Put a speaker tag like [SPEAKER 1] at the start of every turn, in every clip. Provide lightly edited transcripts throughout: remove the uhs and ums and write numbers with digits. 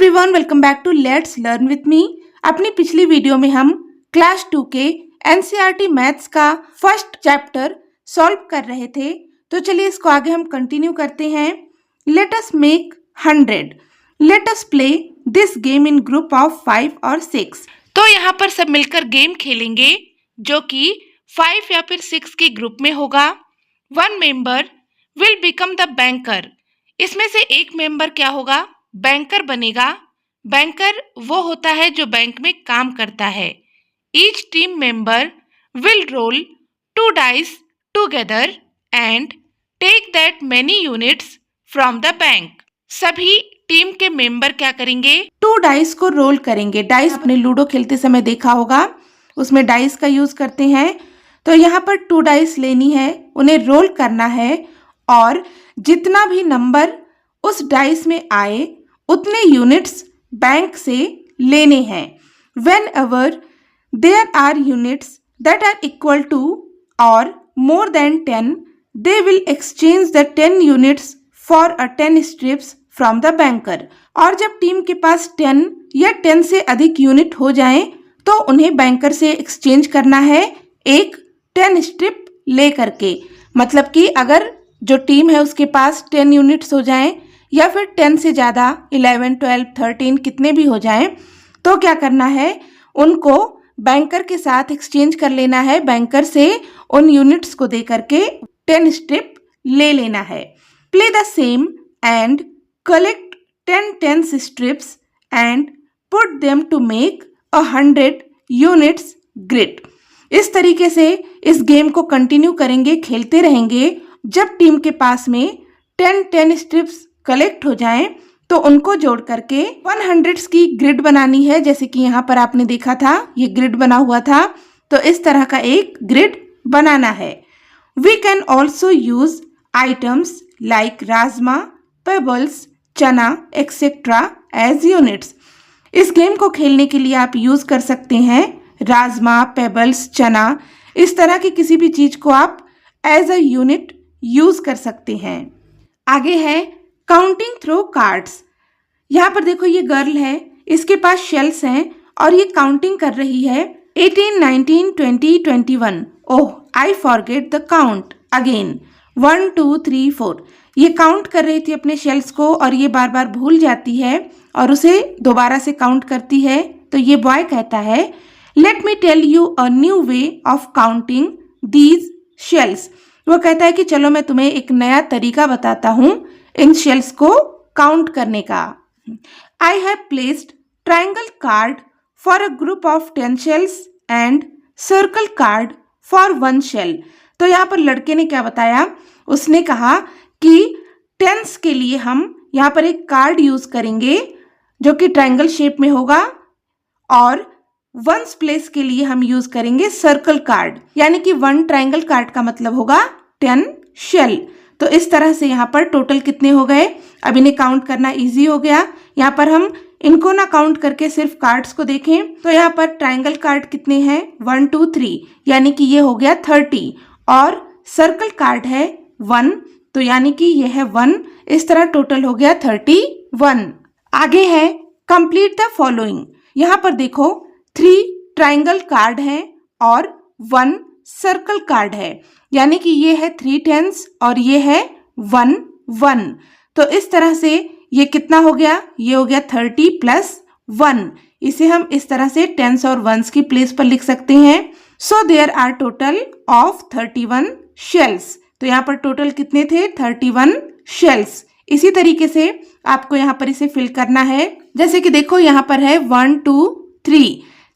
[SPEAKER 1] Everyone, welcome back to let's learn with me. अपनी पिछली video में हम क्लास 2 के एनसीईआरटी मैथ्स का फर्स्ट चैप्टर सॉल्व कर रहे थे। तो चलिए इसको आगे हम कंटिन्यू करते हैं। Let us make 100। Let us play this game in group of 5 और 6। तो यहाँ पर सब मिलकर गेम खेलेंगे जो कि 5 या फिर 6 के ग्रुप में होगा। One member will become the banker. इसमें से एक मेंबर क्या होगा? बैंकर बनेगा। बैंकर वो होता है जो बैंक में काम करता है। Each team member will roll 2 dice together and take that many units from the bank. सभी टीम के मेंबर क्या करेंगे? 2 डाइस को रोल करेंगे। डाइस आपने लूडो खेलते समय देखा होगा, उसमें डाइस का यूज करते हैं। तो यहाँ पर 2 डाइस लेनी है, उन्हें रोल करना है और जितना भी नंबर उस डाइस में आए उतने यूनिट्स बैंक से लेने हैं। Whenever there are units that are equal to or more than 10, they will exchange the 10 units for a 10 strips from the banker. और जब टीम के पास 10 या 10 से अधिक यूनिट हो जाएं तो उन्हें बैंकर से एक्सचेंज करना है एक 10 स्ट्रिप ले करके। मतलब कि अगर जो टीम है उसके पास 10 यूनिट्स हो जाएं या फिर 10 से ज़्यादा 11, 12, 13 कितने भी हो जाएं तो क्या करना है? उनको बैंकर के साथ एक्सचेंज कर लेना है। बैंकर से उन यूनिट्स को दे करके 10 स्ट्रिप ले लेना है। Play the same and collect 10 strips and put them to make 100 units grid. इस तरीके से इस गेम को कंटिन्यू करेंगे, खेलते रहेंगे। जब टीम के पास में 10 स्ट्रिप्स कलेक्ट हो जाएं तो उनको जोड़ करके 100 की ग्रिड बनानी है। जैसे कि यहाँ पर आपने देखा था, ये ग्रिड बना हुआ था, तो इस तरह का एक ग्रिड बनाना है। We can also use items like rajma, pebbles, chana etcetera as units. इस गेम को खेलने के लिए आप यूज कर सकते हैं राजमा, पेबल्स, चना, इस तरह की किसी भी चीज को आप एज अ यूनिट यूज कर सकते हैं। आगे है काउंटिंग थ्रू कार्ड्स। यहाँ पर देखो, ये गर्ल है, इसके पास शेल्स हैं और ये काउंटिंग कर रही है 18, 19, 20, 21। ओह, I forget the count again. 1, 2, 3, 4। ये काउंट कर रही थी अपने शेल्स को और ये बार बार भूल जाती है और उसे दोबारा से काउंट करती है। तो ये बॉय कहता है, let me tell you a new way of counting these shells. वो कहता है कि चलो मैं तुम्हें एक नया तरीका बताता हूँ इन शेल्स को काउंट करने का। I have placed triangle card for a group of 10 shells and circle card for 1 shell. तो यहाँ पर लड़के ने क्या बताया? उसने कहा कि 10s के लिए हम यहाँ पर एक कार्ड यूज करेंगे जो कि ट्राइंगल शेप में होगा और 1s प्लेस के लिए हम यूज करेंगे सर्कल कार्ड। यानी कि 1 ट्राइंगल कार्ड का मतलब होगा 10 शेल। तो इस तरह से यहाँ पर टोटल कितने हो गए? अब इन्हें काउंट करना इजी हो गया। यहाँ पर हम इनको ना काउंट करके सिर्फ कार्ड्स को देखें तो यहाँ पर ट्राइंगल कार्ड कितने हैं? 1, 2, 3, यानी कि ये हो गया 30। और सर्कल कार्ड है 1, तो यानी कि ये है 1। इस तरह टोटल हो गया 31। आगे है कंप्लीट द फॉलोइंग। यहाँ पर देखो 3 ट्राइंगल कार्ड है और 1 सर्कल कार्ड है, यानी कि ये है 3 10s और ये है 1 1। तो इस तरह से ये कितना हो गया? ये हो गया 30 + 1। इसे हम इस तरह से 10s और 1s की प्लेस पर लिख सकते हैं। So there are total of 31 shells. तो यहाँ पर टोटल कितने थे? 31 शेल्स। इसी तरीके से आपको यहाँ पर इसे फिल करना है। जैसे कि देखो, यहाँ पर है 1, 2,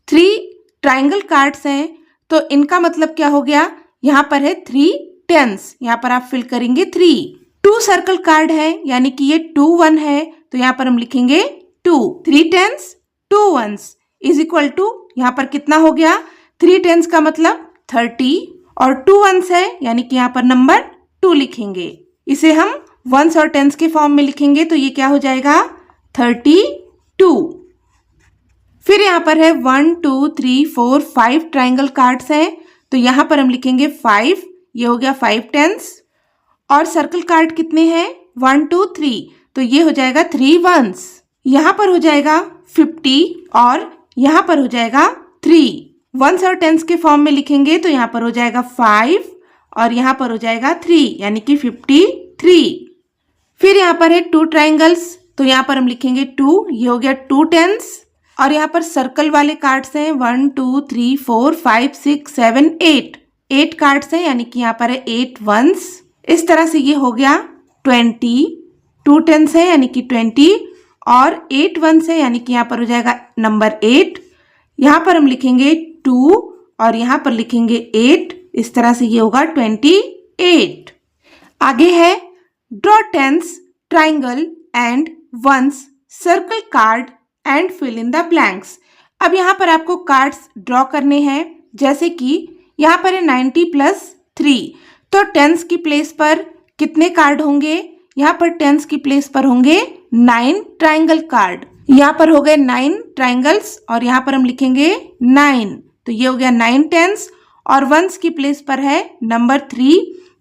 [SPEAKER 1] 3 ट्राइंगल कार्ड्स हैं, तो इनका मतलब क्या हो गया? यहाँ पर है 3 10s, यहाँ पर आप फिल करेंगे 3। 2 सर्कल कार्ड है, यानी कि ये 2 1 है, तो यहाँ पर हम लिखेंगे 2। 3 10s 2 1s is equal to, यहाँ पर कितना हो गया? 3 10s का मतलब 30 और 2 1s है, यानी कि यहाँ पर नंबर 2 लिखेंगे। इसे हम 1s और 10s के फॉर्म में लिखेंगे तो ये क्या हो जाएगा? 32। फिर यहाँ पर है 1 2 3 4 5 ट्राइंगल कार्ड्स हैं, तो यहाँ पर हम लिखेंगे 5, ये हो गया 5 10s। और सर्कल कार्ड कितने हैं? 1 2 3, तो ये हो जाएगा 3 1s। यहाँ पर हो जाएगा 50 और यहाँ पर हो जाएगा 3। वंस और टेंस के फॉर्म में लिखेंगे तो यहाँ पर हो जाएगा 5 और यहाँ पर हो जाएगा 3 यानी कि 53। फिर यहाँ पर है 2 ट्राइंगल्स, तो यहाँ पर हम लिखेंगे 2, ये हो गया 2 टेंस। और यहाँ पर सर्कल वाले कार्ड्स हैं 1 2 3 4 5 6 7 8 कार्ड्स हैं यानी कि यहाँ पर है 8 वंस। इस तरह से ये हो गया 20, 2 टेंस है यानी कि 20 और 8 वंस है यानी कि यहाँ पर हो जाएगा नंबर 8। यहाँ पर हम लिखेंगे 2 और यहाँ पर लिखेंगे 8, इस तरह से ये होगा 28। आगे है draw tens, triangle and ones, circle card and fill in the blanks. अब यहाँ पर आपको कार्ड्स ड्रॉ करने हैं, जैसे कि यहाँ पर है 90 + 3, तो टेंस की प्लेस पर कितने कार्ड होंगे? यहाँ पर टेंस की प्लेस पर होंगे 9 ट्राइंगल कार्ड। यहाँ पर हो गए 9 ट्राइंगल्स और यहाँ पर हम लिखेंगे 9, तो ये हो गया 9 टेंस। और वंस की प्लेस पर है नंबर 3,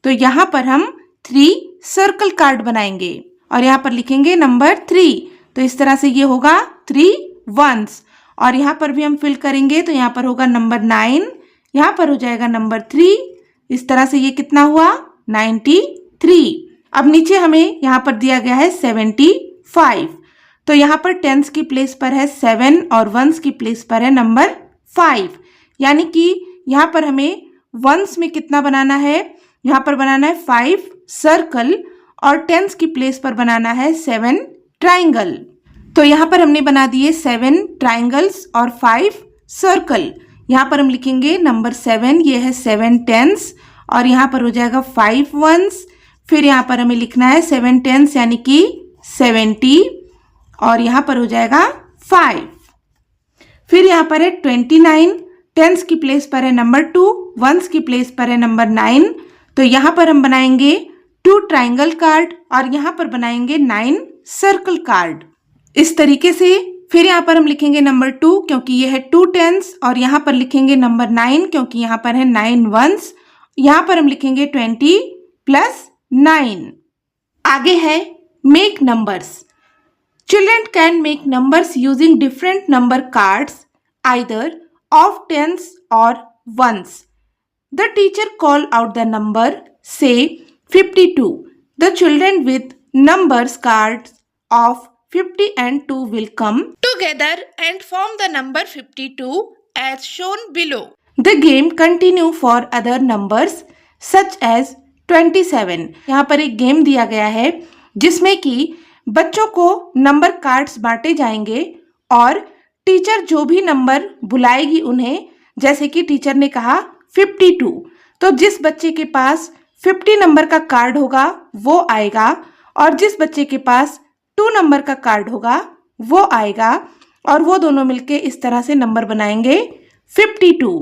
[SPEAKER 1] तो यहाँ पर हम 3 सर्कल कार्ड बनाएंगे और यहाँ पर लिखेंगे नंबर 3, तो इस तरह से ये होगा 3 वंस। और यहाँ पर भी हम फिल करेंगे तो यहाँ पर होगा नंबर 9, यहाँ पर हो जाएगा नंबर 3, इस तरह से ये कितना हुआ 93। अब नीचे हमें यहाँ पर दिया गया है 75, तो यहाँ पर टेंस की प्लेस पर है 7 और वंस की प्लेस पर है नंबर 5, यानी कि यहाँ पर हमें वंस में कितना बनाना है? यहाँ पर बनाना है 5 सर्कल और टेंस की प्लेस पर बनाना है 7 ट्राइंगल। तो यहाँ पर हमने बना दिए 7 ट्राइंगल्स और 5 सर्कल। यहाँ पर हम लिखेंगे नंबर 7, ये है 7 टेंस और यहाँ पर हो जाएगा 5 वंस। फिर यहाँ पर हमें लिखना है 7 टेंस यानी कि 70 और यहाँ पर हो जाएगा 5। फिर यहाँ पर है 29, टेंस की प्लेस पर है नंबर 2, वंस की प्लेस पर है नंबर 9, तो यहाँ पर हम बनाएंगे 2 ट्राइंगल कार्ड और यहाँ पर बनाएंगे 9 सर्कल कार्ड, इस तरीके से। फिर यहाँ पर हम लिखेंगे नंबर 2 क्योंकि ये है 2 टेंस और यहाँ पर लिखेंगे नंबर 9 क्योंकि यहाँ पर है 9 वंस। यहाँ पर हम लिखेंगे 20 + 9। आगे है make numbers. Children can make numbers using different number cards, either of tens or ones. The teacher call out the number, say 52. The children with numbers cards of 50 and 2 will come together and form the number 52 as shown below. The game continue for other numbers such as 27. यहाँ पर एक game दिया गया है जिसमें कि बच्चों को नंबर कार्ड्स बांटे जाएंगे और टीचर जो भी नंबर बुलाएगी उन्हें, जैसे कि टीचर ने कहा 52, तो जिस बच्चे के पास 50 नंबर का कार्ड होगा वो आएगा और जिस बच्चे के पास 2 नंबर का कार्ड होगा वो आएगा और वो दोनों मिलके इस तरह से नंबर बनाएंगे 52।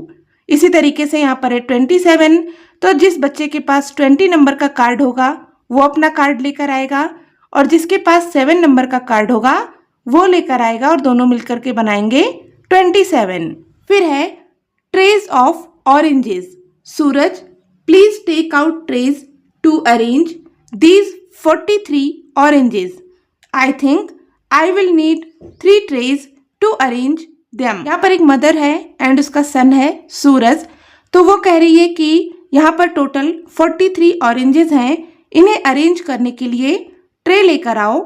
[SPEAKER 1] इसी तरीके से यहाँ पर है 27, तो जिस बच्चे के पास 20 नंबर का कार्ड होगा वो अपना कार्ड लेकर आएगा और जिसके पास 7 नंबर का कार्ड होगा वो लेकर आएगा और दोनों मिलकर के बनाएंगे 27। फिर है trays of oranges. Suraj, please take out trays to arrange these 43 oranges. I think I will need 3 trays to arrange them. यहाँ पर एक मदर है एंड उसका सन है सूरज, तो वो कह रही है कि यहाँ पर टोटल 43 ऑरेंजेस हैं, इन्हें अरेंज करने के लिए ट्रे लेकर आओ।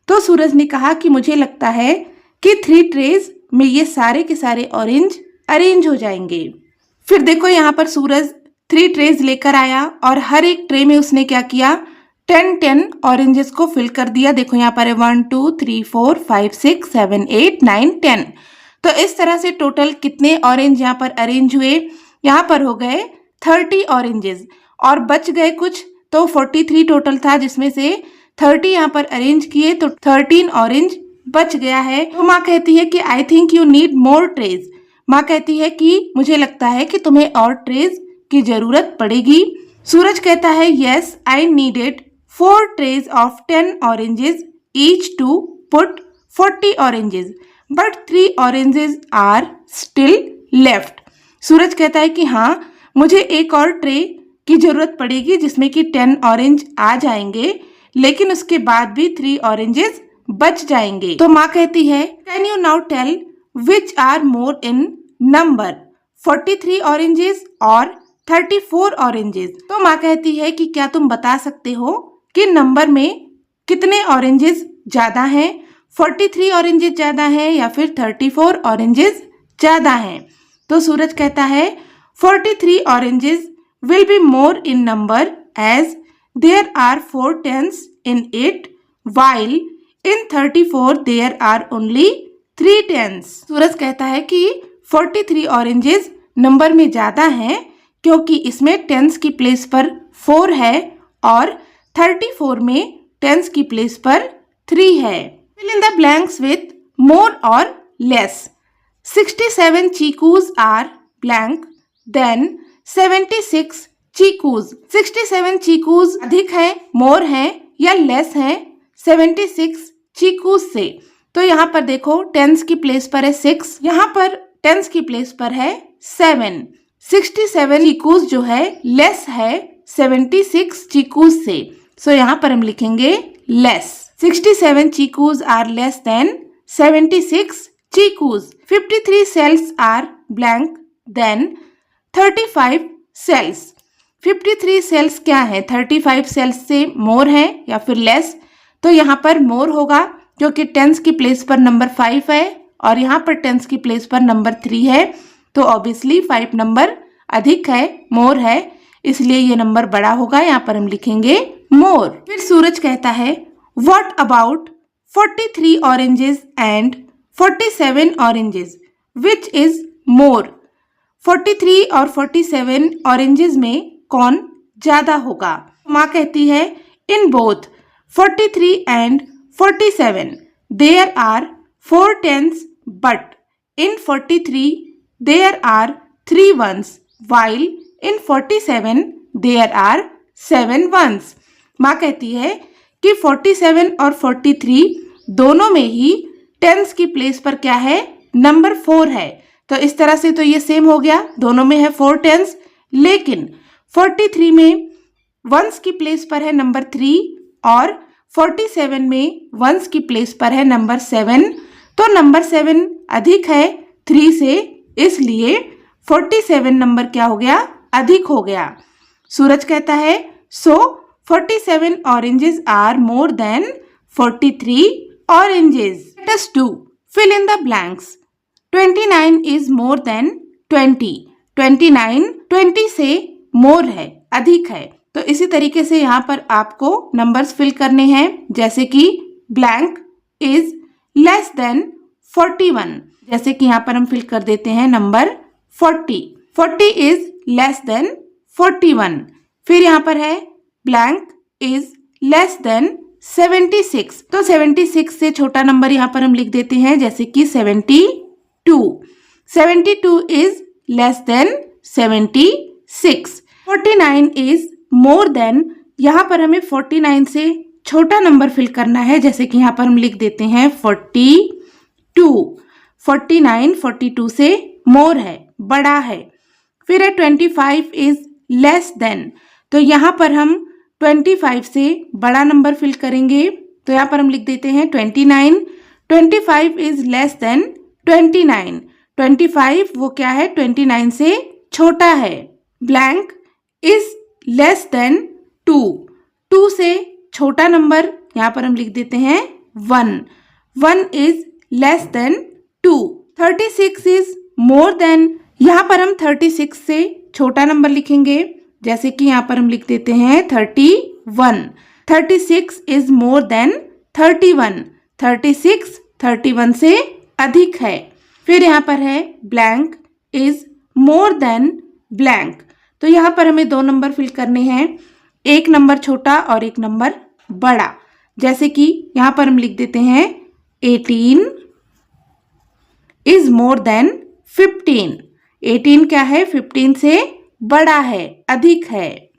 [SPEAKER 1] तो सूरज ने कहा कि मुझे लगता है कि 3 ट्रेज में ये सारे के सारे ऑरेंज अरेंज हो जाएंगे। फिर देखो यहाँ पर सूरज 3 ट्रेज लेकर आया और हर एक ट्रे में उसने क्या किया, 10 ऑरेंजेस को फिल कर दिया। देखो यहाँ पर है 1 2 3 4 5 6 7 8 9 10। तो इस तरह से टोटल कितने ऑरेंज यहाँ पर अरेंज हुए? यहाँ पर हो गए 30 ऑरेंजेस और बच गए कुछ, तो 43 टोटल था जिसमें से 30 यहाँ पर अरेंज किए तो 13 ऑरेंज बच गया है। तो माँ कहती है कि I think you need more trays. माँ कहती है कि मुझे लगता है कि तुम्हें और ट्रेज की जरूरत पड़ेगी। सूरज कहता है yes I needed 4 trays of 10 oranges each to put 40 oranges but 3 oranges are still left. Suraj कहता है कि हाँ मुझे एक और ट्रे की जरूरत पड़ेगी जिसमें कि 10 ऑरेंज आ जाएंगे, लेकिन उसके बाद भी 3 ऑरेंजेस बच जाएंगे। तो माँ कहती है can you now tell which are more in number, 43 oranges और 34 ऑरेंजेस। तो माँ कहती है कि क्या तुम बता सकते हो कि नंबर में कितने ऑरेंजेस ज्यादा हैं, 43 ऑरेंजेस ज्यादा हैं या फिर 34 ऑरेंजेस ज्यादा हैं। तो सूरज कहता है 43 oranges will be more in number as there are 4 tens in it, while in 34 there are only 3 tens। सूरज कहता है कि 43 ऑरेंजेस नंबर में ज्यादा हैं क्योंकि इसमें टेंस की प्लेस पर 4 है और 34 में टेंस की प्लेस पर 3 है। Fill in the blanks with more or less. 67 chicos are blank, then 76 chikoos. 67 chikoos अधिक है, मोर है या लेस है 76 चीकूज से। तो यहाँ पर देखो टेंस की प्लेस पर है 6, यहाँ पर टेंस की प्लेस पर है 7। 67 चीकूज जो है लेस है 76 चीकूज से। सो यहाँ पर हम लिखेंगे less. 67 chikoos are less than 76 chikoos. 53 cells are blank than 35 cells. 53 cells क्या है, 35 सेल्स से मोर है या फिर लेस। तो यहाँ पर मोर होगा क्योंकि टेंस की प्लेस पर नंबर 5 है और यहाँ पर टेंस की प्लेस पर नंबर 3 है। तो ऑब्वियसली 5 नंबर अधिक है, मोर है, इसलिए ये नंबर बड़ा होगा। यहाँ पर हम लिखेंगे मोर। फिर सूरज कहता है what about 43 oranges and 47 oranges, which is more. 43 और 47 ऑरेंजेस में कौन ज्यादा होगा। माँ कहती है in both 43 and 47 there are 4 tens but in 43 there are 3 ones while in 47 there are 7 ones. माँ कहती है कि 47 और 43 दोनों में ही टेंस की प्लेस पर क्या है, नंबर 4 है। तो इस तरह से तो ये सेम हो गया, दोनों में है 4 टेंस, लेकिन 43 में वंस की प्लेस पर है नंबर 3 और 47 में वंस की प्लेस पर है नंबर 7। तो नंबर 7 अधिक है 3 से, इसलिए 47 नंबर क्या हो गया, अधिक हो गया। सूरज कहता है so 47 oranges are more than 43 oranges. Let us do fill in the blanks. 29 is more than 20। 29 20 से मोर है, अधिक है। तो इसी तरीके से यहाँ पर आपको नंबर्स फिल करने हैं, जैसे कि ब्लैंक इज लेस देन 41। जैसे कि यहाँ पर हम फिल कर देते हैं नंबर 40। 40 is less than 41। फिर यहाँ पर है ब्लैंक इज लेस देन 76। तो 76 से छोटा नंबर यहाँ पर हम लिख देते हैं, जैसे कि 72। 72 is less than 76। 49 is more then, यहाँ पर हमें 49 से छोटा नंबर फिल करना है, जैसे कि यहाँ पर हम लिख देते हैं 42। 49 42 से मोर है, बड़ा है। फिर है 25 इज लेस देन, तो यहाँ पर हम 25 से बड़ा नंबर फिल करेंगे। तो यहाँ पर हम लिख देते हैं 29। 25 इज लेस देन 29। 25 वो क्या है, 29 से छोटा है। Blank is less than 2। 2 से छोटा नंबर यहाँ पर हम लिख देते हैं 1। 1 is less than 2। 36 is more then, यहाँ पर हम 36 से छोटा नंबर लिखेंगे, जैसे कि यहाँ पर हम लिख देते हैं 31। 36 इज मोर देन 31। 36 31 से अधिक है। फिर यहाँ पर है blank is more then blank, तो यहाँ पर हमें 2 नंबर फिल करने हैं, एक नंबर छोटा और एक नंबर बड़ा। जैसे कि यहाँ पर हम लिख देते हैं 18 इज मोर देन 15। 18 क्या है, 15 से बड़ा है, अधिक है।